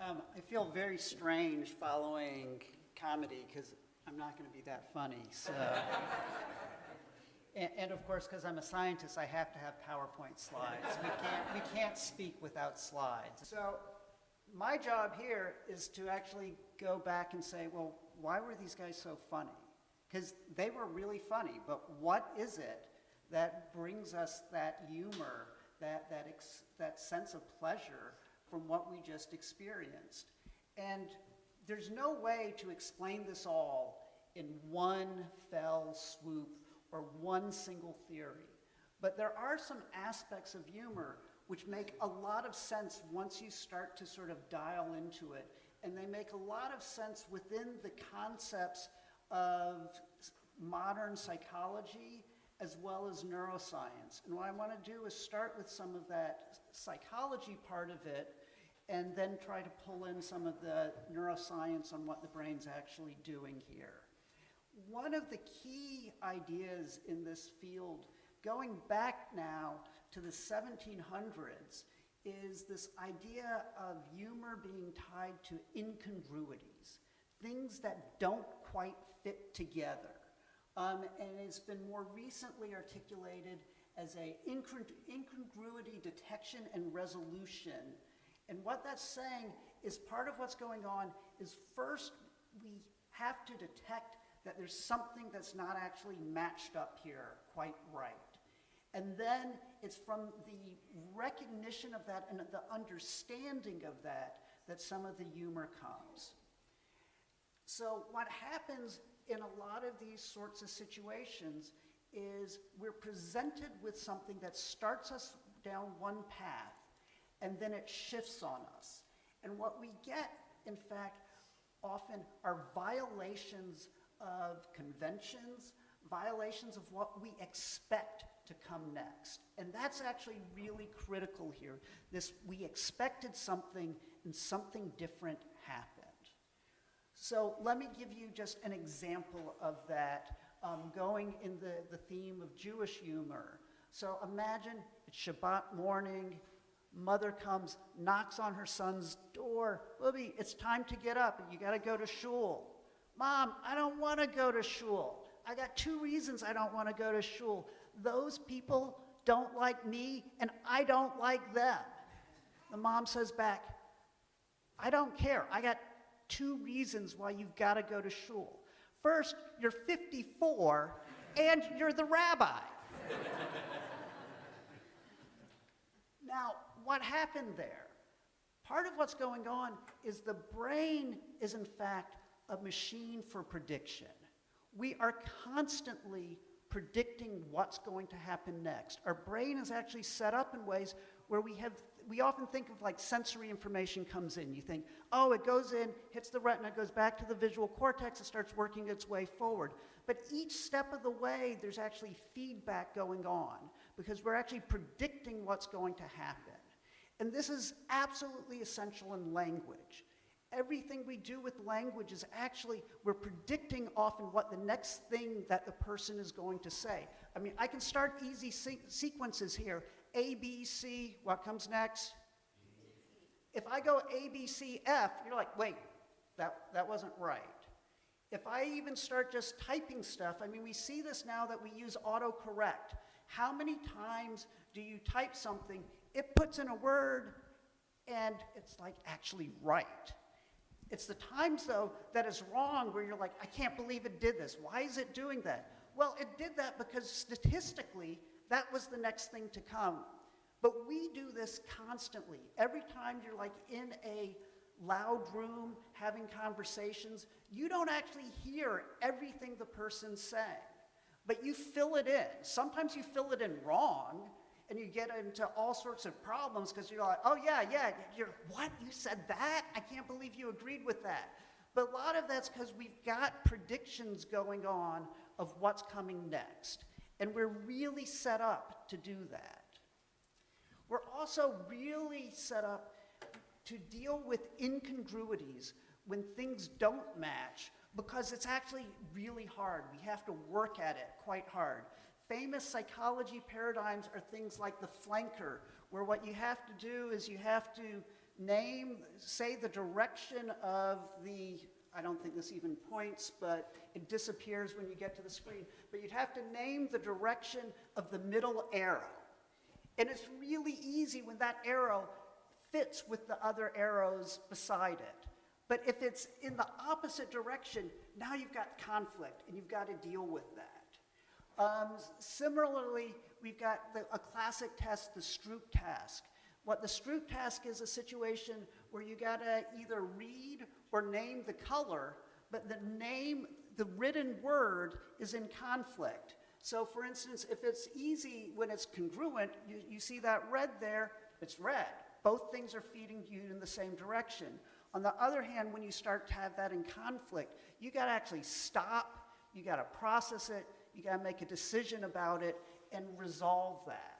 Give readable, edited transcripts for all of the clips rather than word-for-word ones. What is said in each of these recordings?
I feel very strange following comedy because I'm not going to be that funny. So, and of course, because I'm a scientist, I have to have PowerPoint slides. We can't speak without slides. So, my job here is to actually go back and say, well, why were these guys so funny? Because they were really funny, but what is it that brings us that humor, that sense of pleasure from what we just experienced? And there's no way to explain this all in one fell swoop or one single theory. But there are some aspects of humor which make a lot of sense once you start to sort of dial into it. And they make a lot of sense within the concepts of modern psychology as well as neuroscience. And what I want to do is start with some of that psychology part of it and then try to pull in some of the neuroscience on what the brain's actually doing here. One of the key ideas in this field, going back now to the 1700s, is this idea of humor being tied to incongruities, things that don't quite fit together. And it's been more recently articulated as a incongruity detection and resolution. And what that's saying is part of what's going on is first we have to detect that there's something that's not actually matched up here quite right. And then it's from the recognition of that and the understanding of that that some of the humor comes. So what happens in a lot of these sorts of situations is we're presented with something that starts us down one path and then it shifts on us. And what we get, in fact, often are violations of conventions, violations of what we expect to come next. And that's actually really critical here. We expected something and something different happened. So let me give you just an example of that, going in the theme of Jewish humor. So imagine it's Shabbat morning, mother comes, knocks on her son's door. Bubby, it's time to get up. You got to go to shul. Mom, I don't want to go to shul. I got 2 reasons I don't want to go to shul. Those people don't like me, and I don't like them. The mom says back, I don't care. I got 2 reasons why you've got to go to shul. First, you're 54, and you're the rabbi. Now, what happened there? Part of what's going on is the brain is, in fact, a machine for prediction. We are constantly predicting what's going to happen next. Our brain is actually set up in ways where we often think of like sensory information comes in. You think, oh, it goes in, hits the retina, goes back to the visual cortex, it starts working its way forward. But each step of the way, there's actually feedback going on because we're actually predicting what's going to happen. And this is absolutely essential in language. Everything we do with language is actually, we're predicting often what the next thing that the person is going to say. I mean, I can start easy sequences here. A, B, C, what comes next? If I go A, B, C, F, you're like, wait, that wasn't right. If I even start just typing stuff, I mean, we see this now that we use autocorrect. How many times do you type something, it puts in a word, and it's like actually right? It's the times, though, that is wrong where you're like, I can't believe it did this. Why is it doing that? Well, it did that because statistically, that was the next thing to come. But we do this constantly. Every time you're like in a loud room having conversations, you don't actually hear everything the person's saying, but you fill it in. Sometimes you fill it in wrong, and you get into all sorts of problems because you're like, oh yeah, what, you said that? I can't believe you agreed with that. But a lot of that's because we've got predictions going on of what's coming next. And we're really set up to do that. We're also really set up to deal with incongruities when things don't match because it's actually really hard. We have to work at it quite hard. Famous psychology paradigms are things like the flanker, where what you have to do is you have to say the direction of the, I don't think this even points, but it disappears when you get to the screen, but you'd have to name the direction of the middle arrow. And it's really easy when that arrow fits with the other arrows beside it. But if it's in the opposite direction, now you've got conflict, and you've got to deal with that. Similarly, we've got a classic test, the Stroop task. What the Stroop task is a situation where you got to either read or name the color, but the written word is in conflict. So for instance, if it's easy when it's congruent, you see that red there, it's red. Both things are feeding you in the same direction. On the other hand, when you start to have that in conflict, you got to actually stop, you got to process it, you got to make a decision about it and resolve that.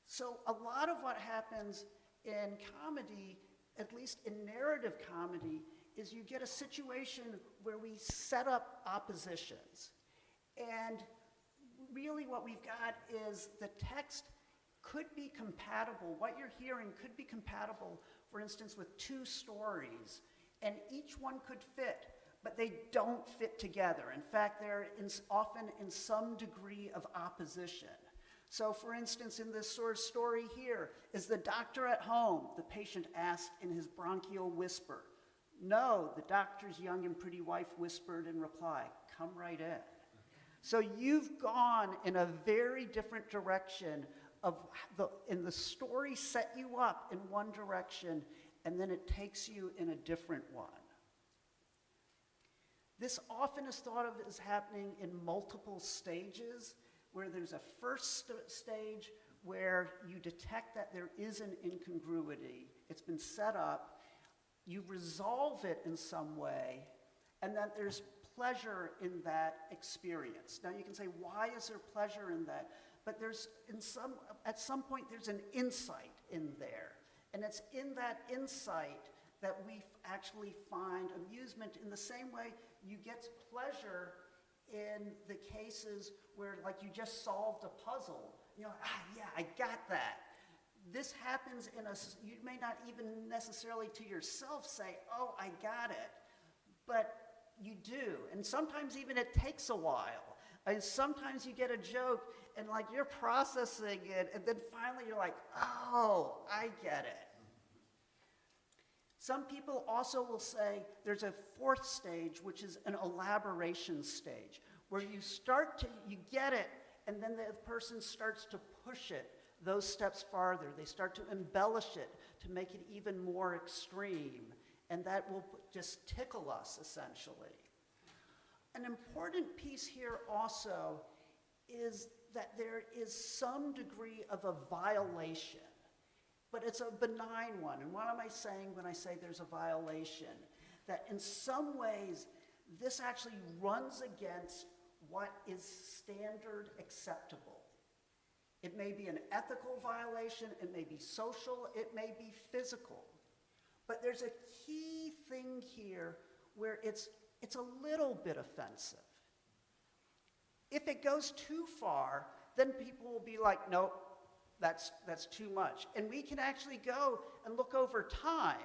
So a lot of what happens in comedy, at least in narrative comedy, is you get a situation where we set up oppositions. And really what we've got is the text could be compatible. What you're hearing could be compatible, for instance, with two stories, and each one could fit, but they don't fit together. In fact, they're often in some degree of opposition. So for instance, in this sort of story here, is the doctor at home? The patient asked in his bronchial whisper. No, the doctor's young and pretty wife whispered in reply, come right in. So you've gone in a very different direction and the story set you up in one direction, and then it takes you in a different one. This often is thought of as happening in multiple stages, where there's a first stage where you detect that there is an incongruity. It's been set up. You resolve it in some way, and then there's pleasure in that experience. Now you can say, why is there pleasure in that? But at some point there's an insight in there. And it's in that insight that we actually find amusement in the same way you get pleasure in the cases where, like, you just solved a puzzle. You know, yeah, I got that. This happens you may not even necessarily to yourself say, oh, I got it, but you do. And sometimes even it takes a while. And sometimes you get a joke and like you're processing it, and then finally you're like, oh, I get it. Some people also will say there's a fourth stage, which is an elaboration stage, where you get it, and then the person starts to push it those steps farther. They start to embellish it to make it even more extreme, and that will just tickle us, essentially. An important piece here also is that there is some degree of a violation, but it's a benign one. And what am I saying when I say there's a violation? That in some ways, this actually runs against what is standard acceptable. It may be an ethical violation, it may be social, it may be physical. But there's a key thing here where it's a little bit offensive. If it goes too far, then people will be like, nope, that's too much. And we can actually go and look over time.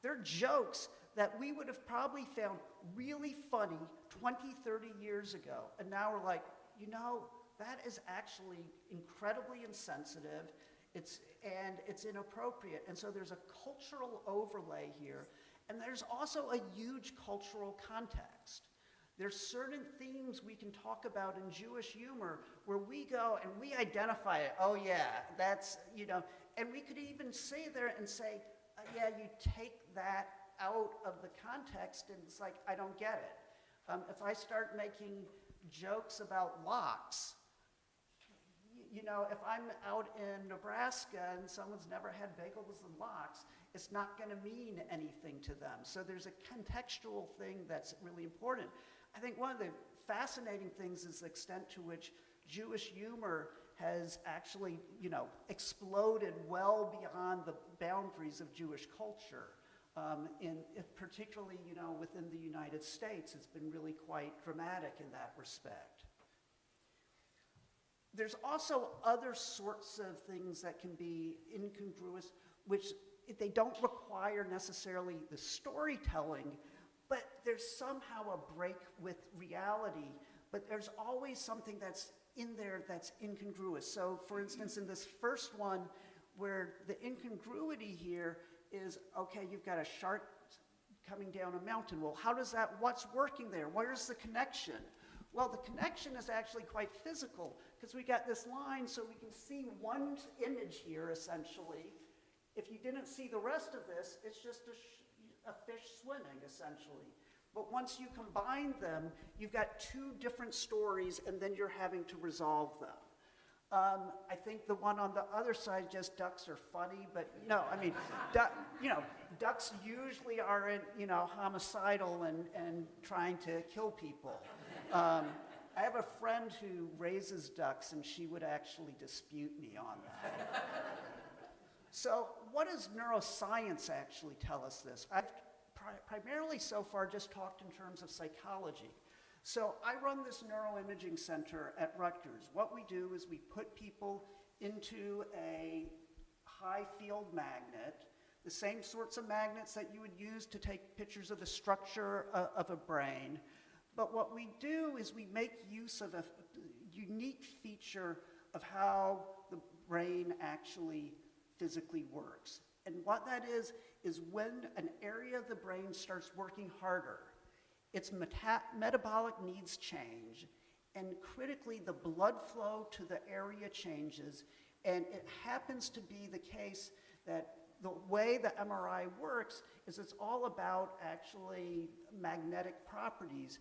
There are jokes that we would have probably found really funny 20, 30 years ago. And now we're like, you know, that is actually incredibly insensitive. It's inappropriate. And so there's a cultural overlay here. And there's also a huge cultural context. There's certain themes we can talk about in Jewish humor where we go and we identify it. Oh yeah, that's, you know, and we could even say there and say, yeah, you take that out of the context and it's like, I don't get it. If I start making jokes about locks, you know, if I'm out in Nebraska and someone's never had bagels and lox, it's not going to mean anything to them. So there's a contextual thing that's really important. I think one of the fascinating things is the extent to which Jewish humor has actually, you know, exploded well beyond the boundaries of Jewish culture. Particularly, you know, within the United States, it's been really quite dramatic in that respect. There's also other sorts of things that can be incongruous, which they don't require necessarily the storytelling, but there's somehow a break with reality, but there's always something that's in there that's incongruous. So for instance, in this first one, where the incongruity here is, okay, you've got a shark coming down a mountain. Well, how does that, what's working there? Where's the connection? Well, the connection is actually quite physical, because we got this line, so we can see one image here, essentially. If you didn't see the rest of this, it's just a fish swimming, essentially. But once you combine them, you've got two different stories, and then you're having to resolve them. I think the one on the other side, just ducks are funny, but no, I mean, ducks usually aren't, homicidal and trying to kill people. I have a friend who raises ducks, and she would actually dispute me on that. So what does neuroscience actually tell us this? I've primarily so far just talked in terms of psychology. So I run this neuroimaging center at Rutgers. What we do is we put people into a high field magnet, the same sorts of magnets that you would use to take pictures of the structure of a brain. But what we do is we make use of a unique feature of how the brain actually physically works. And what that is when an area of the brain starts working harder, its metabolic needs change, and critically the blood flow to the area changes, and it happens to be the case that the way the MRI works is it's all about actually magnetic properties,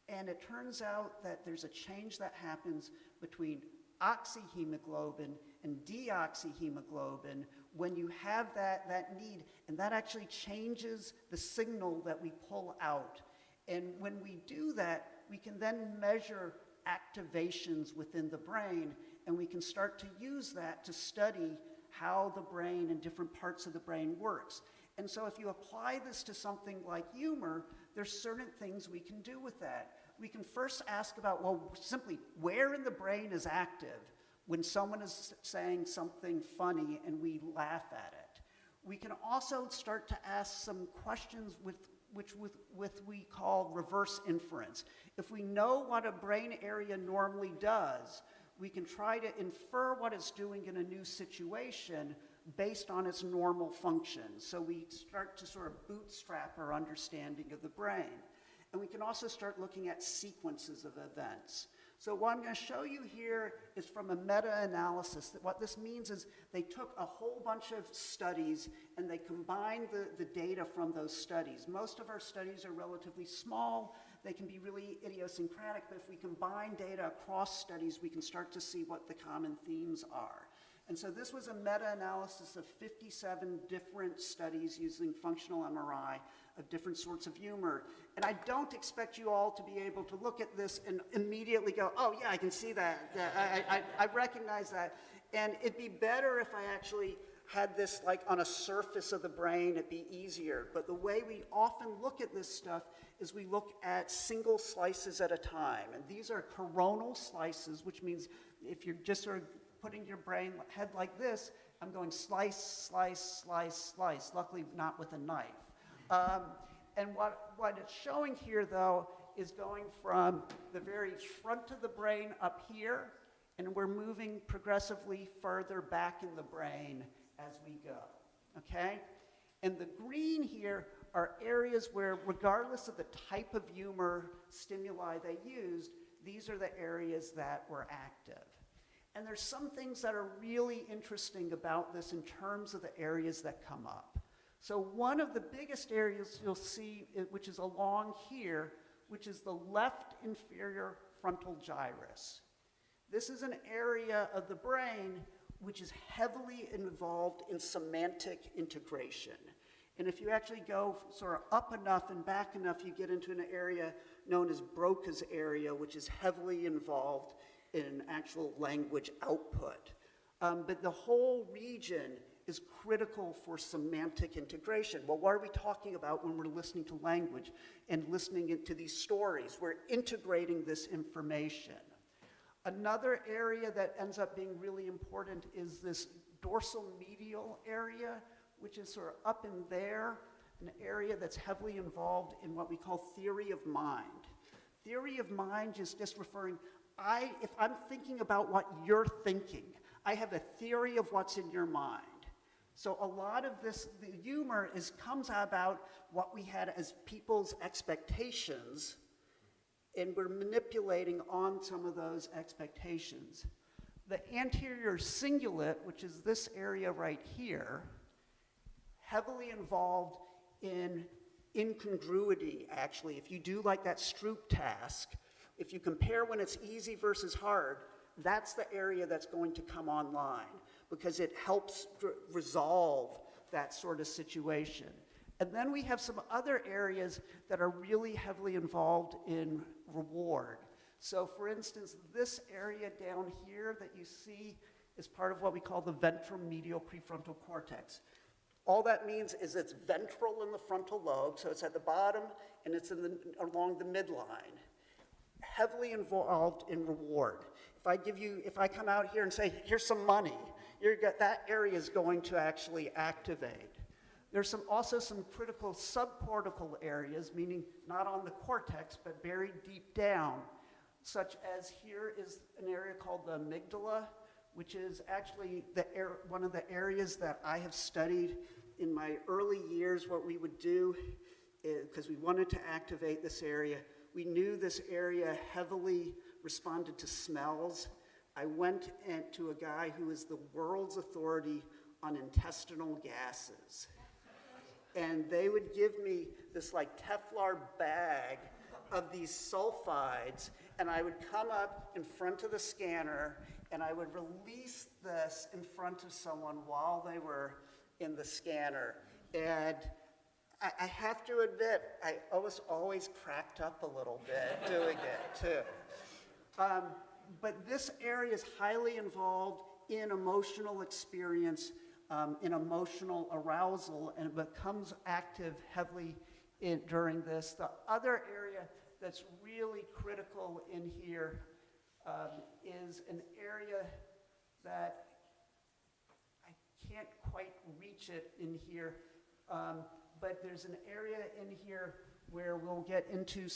and it turns out that there's a change that happens between oxyhemoglobin and deoxyhemoglobin when you have that need, and that actually changes the signal that we pull out. And when we do that, we can then measure activations within the brain, and we can start to use that to study how the brain and different parts of the brain works. And so if you apply this to something like humor, there's certain things we can do with that. We can first ask about, well, simply where in the brain is active when someone is saying something funny and we laugh at it. We can also start to ask some questions which we call reverse inference. If we know what a brain area normally does, we can try to infer what it's doing in a new situation based on its normal function. So we start to sort of bootstrap our understanding of the brain. And we can also start looking at sequences of events. So what I'm going to show you here is from a meta-analysis. That what this means is they took a whole bunch of studies and they combined the data from those studies. Most of our studies are relatively small. They can be really idiosyncratic, but if we combine data across studies, we can start to see what the common themes are. And so this was a meta-analysis of 57 different studies using functional MRI of different sorts of humor. And I don't expect you all to be able to look at this and immediately go, oh yeah, I can see that. I recognize that. And it'd be better if I actually had this like on a surface of the brain, it'd be easier. But the way we often look at this stuff is we look at single slices at a time. And these are coronal slices, which means if you're just sort of putting your brain head like this, I'm going slice, slice, slice, slice, luckily not with a knife. And what it's showing here, though, is going from the very front of the brain up here, and we're moving progressively further back in the brain as we go, okay? And the green here are areas where, regardless of the type of humor stimuli they used, these are the areas that were active. And there's some things that are really interesting about this in terms of the areas that come up. So one of the biggest areas you'll see, which is along here, which is the left inferior frontal gyrus. This is an area of the brain which is heavily involved in semantic integration. And if you actually go sort of up enough and back enough, you get into an area known as Broca's area, which is heavily involved in actual language output. But the whole region is critical for semantic integration. Well, what are we talking about when we're listening to language and listening to these stories? We're integrating this information. Another area that ends up being really important is this dorsal medial area, which is sort of up in there, an area that's heavily involved in what we call theory of mind. Theory of mind is just referring, if I'm thinking about what you're thinking, I have a theory of what's in your mind. So a lot of this, the humor comes about what we had as people's expectations, and we're manipulating on some of those expectations. The anterior cingulate, which is this area right here, heavily involved in incongruity, actually. If you do like that Stroop task, if you compare when it's easy versus hard, that's the area that's going to come online because it helps resolve that sort of situation. And then we have some other areas that are really heavily involved in reward. So for instance, this area down here that you see is part of what we call the ventromedial prefrontal cortex. All that means is it's ventral in the frontal lobe, so it's at the bottom and it's along the midline. Heavily involved in reward. If I come out here and say, here's some money, that area is going to actually activate. There's also some critical subcortical areas, meaning not on the cortex, but buried deep down, such as here is an area called the amygdala, which is actually one of the areas that I have studied in my early years. What we would do, because we wanted to activate this area, we knew this area heavily responded to smells. I went to a guy who is the world's authority on intestinal gases. And they would give me this like Teflon bag of these sulfides, and I would come up in front of the scanner and I would release this in front of someone while they were in the scanner. And I have to admit, I always cracked up a little bit doing it too. But this area is highly involved in emotional experience, in emotional arousal, and it becomes active heavily during this. The other area that's really critical in here is an area that I can't quite reach it in here, but there's an area in here where we'll get into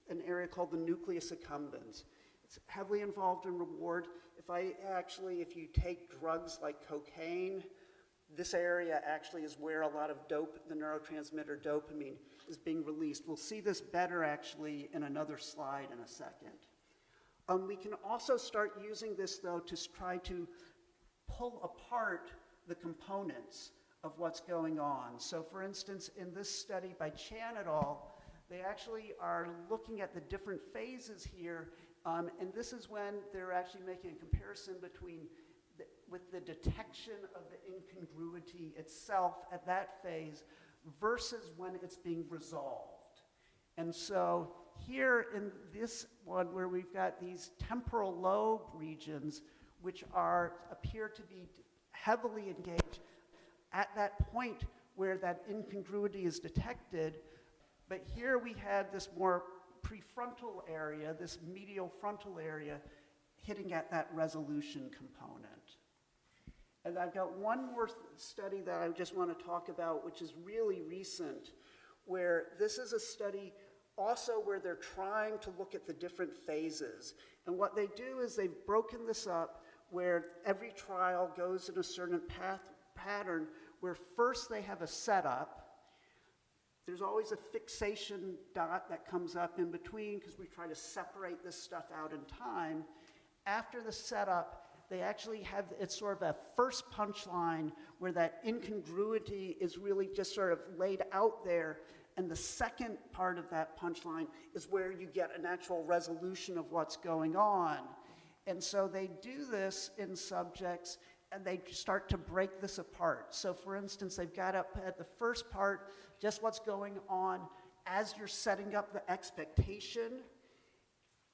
an area called the nucleus accumbens. It's heavily involved in reward. If you take drugs like cocaine, this area actually is where a lot of the neurotransmitter dopamine is being released. We'll see this better actually in another slide in a second. We can also start using this though to try to pull apart the components of what's going on. So for instance, in this study by Chan et al., they actually are looking at the different phases here, and this is when they're actually making a comparison with the detection of the incongruity itself at that phase versus when it's being resolved. And so here in this one where we've got these temporal lobe regions which appear to be heavily engaged at that point where that incongruity is detected, but here we have this more prefrontal area, this medial frontal area, hitting at that resolution component. And I've got one more study that I just want to talk about, which is really recent, where this is a study also where they're trying to look at the different phases. And what they do is they've broken this up where every trial goes in a certain pattern where first they have a setup. There's always a fixation dot that comes up in between because we try to separate this stuff out in time. After the setup, they actually have, it's sort of a first punchline where that incongruity is really just sort of laid out there, and the second part of that punchline is where you get an actual resolution of what's going on. And so they do this in subjects, and they start to break this apart. So for instance, they've got up at the first part, just what's going on as you're setting up the expectation.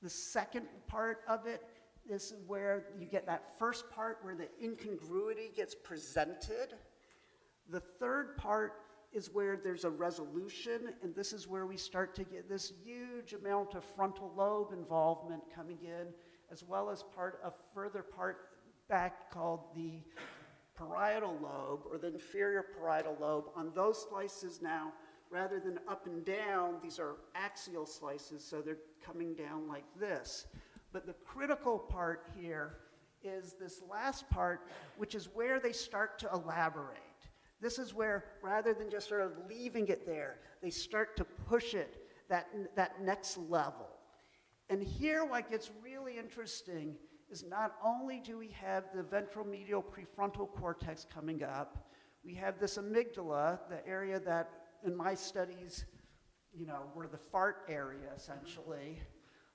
The second part of it, this is where you get that first part where the incongruity gets presented. The third part is where there's a resolution, and this is where we start to get this huge amount of frontal lobe involvement coming in, as well as a further part back called the parietal lobe, or the inferior parietal lobe. On those slices now, rather than up and down, these are axial slices, so they're coming down like this. But the critical part here is this last part, which is where they start to elaborate. This is where, rather than just sort of leaving it there, they start to push it that next level. And here what gets really interesting is not only do we have the ventromedial prefrontal cortex coming up, we have this amygdala, the area that in my studies, were the fart area essentially.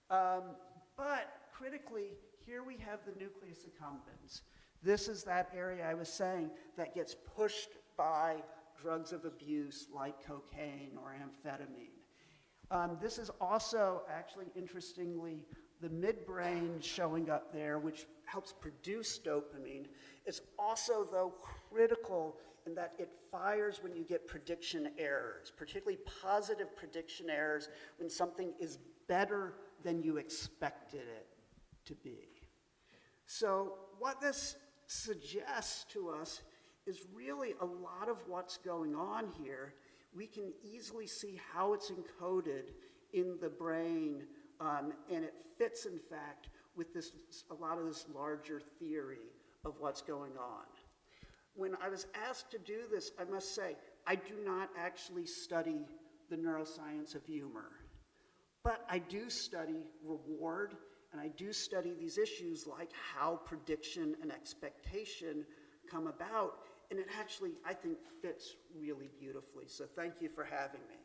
But critically, here we have the nucleus accumbens. This is that area I was saying that gets pushed by drugs of abuse like cocaine or amphetamine. This is also actually, interestingly, the midbrain showing up there, which helps produce dopamine. It's also, though, critical in that it fires when you get prediction errors, particularly positive prediction errors when something is better than you expected it to be. So what this suggests to us is really a lot of what's going on here. We can easily see how it's encoded in the brain, and it fits, in fact, with a lot of this larger theory of what's going on. When I was asked to do this, I must say, I do not actually study the neuroscience of humor, but I do study reward, and I do study these issues like how prediction and expectation come about, and it actually, I think, fits really beautifully. So thank you for having me.